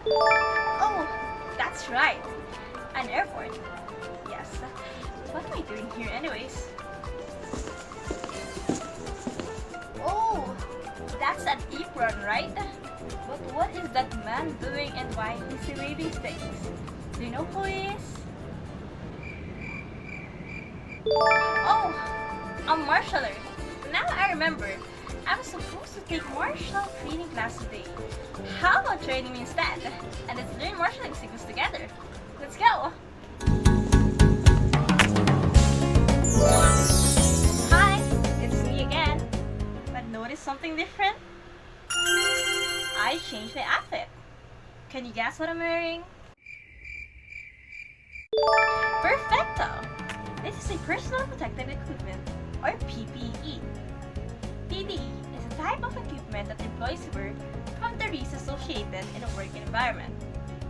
Oh, that's right. An airport. Yes. What am I doing here anyways? Oh, that's an apron, right? But what is that man doing and why is he waving sticks? Do you know who he is? Oh, a marshaller. Now I remember. I was supposed to take martial training class today. How about training me instead? And let's learn marshalling signals together. Let's go! Hi, it's me again. But notice something different? I changed my outfit. Can you guess what I'm wearing? Perfecto! This is a personal protective equipment, or PPE. PPE is a type of equipment that employees wear from the risks associated in a work environment.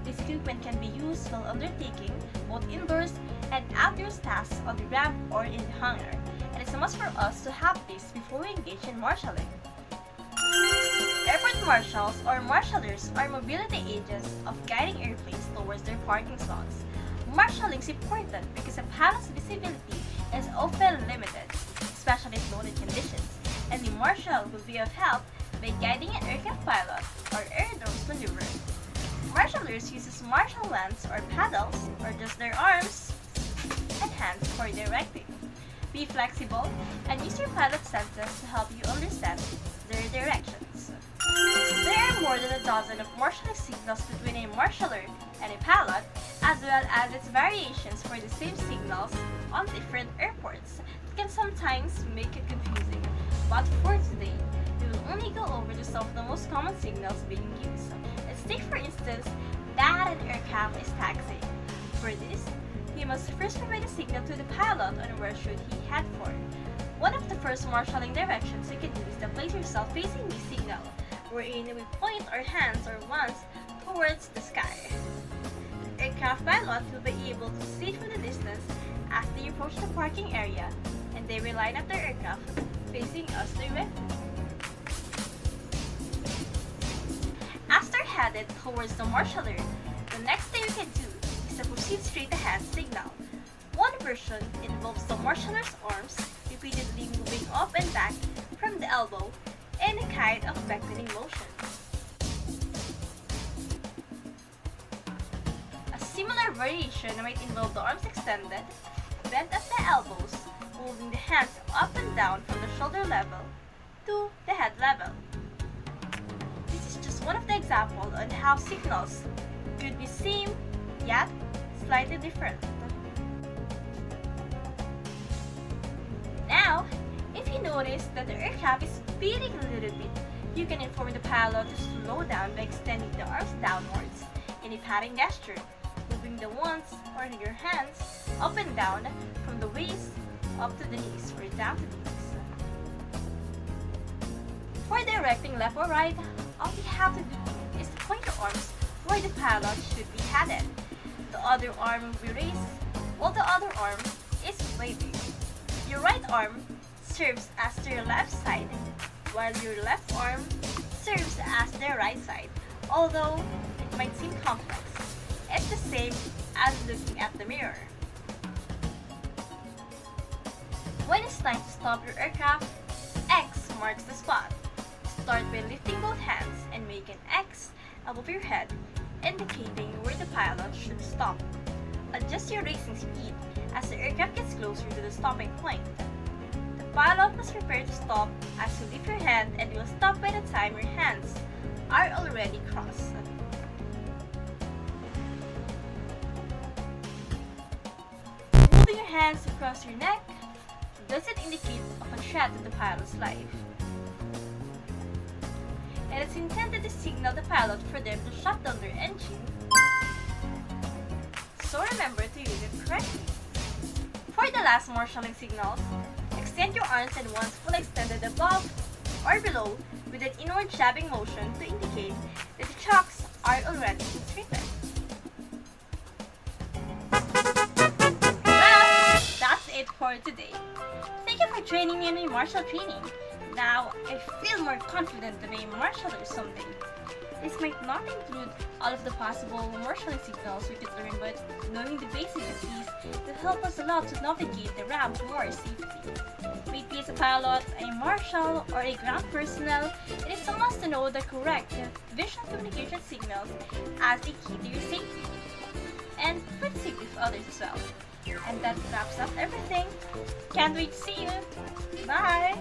This equipment can be used while undertaking both indoors and outdoors tasks on the ramp or in the hangar, and it's a must for us to have this before we engage in marshalling. Airport marshals or marshallers are mobility agents of guiding airplanes towards their parking slots. Marshalling is important because a pilot's visibility is often limited, especially in loaded conditions, and the marshal will be of help by guiding an aircraft pilot or aerodrome's maneuver. Marshallers uses marshal lands or paddles or just their arms and hands for directing. Be flexible and use your pilot's senses to help you understand their directions. There are more than a dozen of marshalling signals between a marshaller and a pilot, as well as its variations for the same signals on different airports. It can sometimes make it confusing, but for today, we will only go over some of the most common signals being used. Let's take for instance that an aircraft is taxiing. For this, we must first provide a signal to the pilot on where should he head for. One of the first marshalling directions you can do is to place yourself facing the signal, wherein we point our hands or wands towards the sky. The aircraft pilot will be able to see it from the distance as they approach the parking area, and they will line up their aircraft facing us directly. After headed towards the marshaller, the next thing we can do is to proceed straight ahead signal. One version involves the marshaller's arms repeatedly moving up and back from the elbow in a kind of beckoning motion. A similar variation might involve the arms extended, bent at the elbows, moving the hands up and down from the shoulder level to the head level. This is just one of the examples on how signals could be same yet slightly different. Now, if you notice that the aircraft is speeding a little bit, you can inform the pilot to slow down by extending the arms downwards in a patting gesture, moving the wands or your hands up and down from the waist up to the knees or down to the knees. For directing left or right, all you have to do is to point your arms where the pilot should be headed. The other arm will be raised while the other arm is waving. Your right arm serves as their left side, while your left arm serves as their right side. Although it might seem complex, it's the same as looking at the mirror. When it's time to stop your aircraft, X marks the spot. Start by lifting both hands and make an X above your head, indicating where the pilot should stop. Adjust your racing speed as the aircraft gets closer to the stopping point. The pilot must prepare to stop as you lift your hand and will stop by the time your hands are already crossed. Moving your hands across your neck doesn't indicate of a threat to the pilot's life. And it's intended to signal the pilot for them to shut down their engine, so remember to use it correctly. For the last marshalling signals, extend your arms and wands fully extended above or below with an inward jabbing motion to indicate that the chocks are already constricted. Well, that's it for today. Thank you for joining me in my martial training. Now, I feel more confident to be a marshaller someday. This might not include all of the possible marshalling signals we could learn, but knowing the basic of these will help us a lot to navigate the ramp more safely. Be it a pilot, a marshal, or a ground personnel, it is a must to know the correct visual communication signals as a key to your safety, and for the safety of others as well. And that wraps up everything. Can't wait to see you. Bye!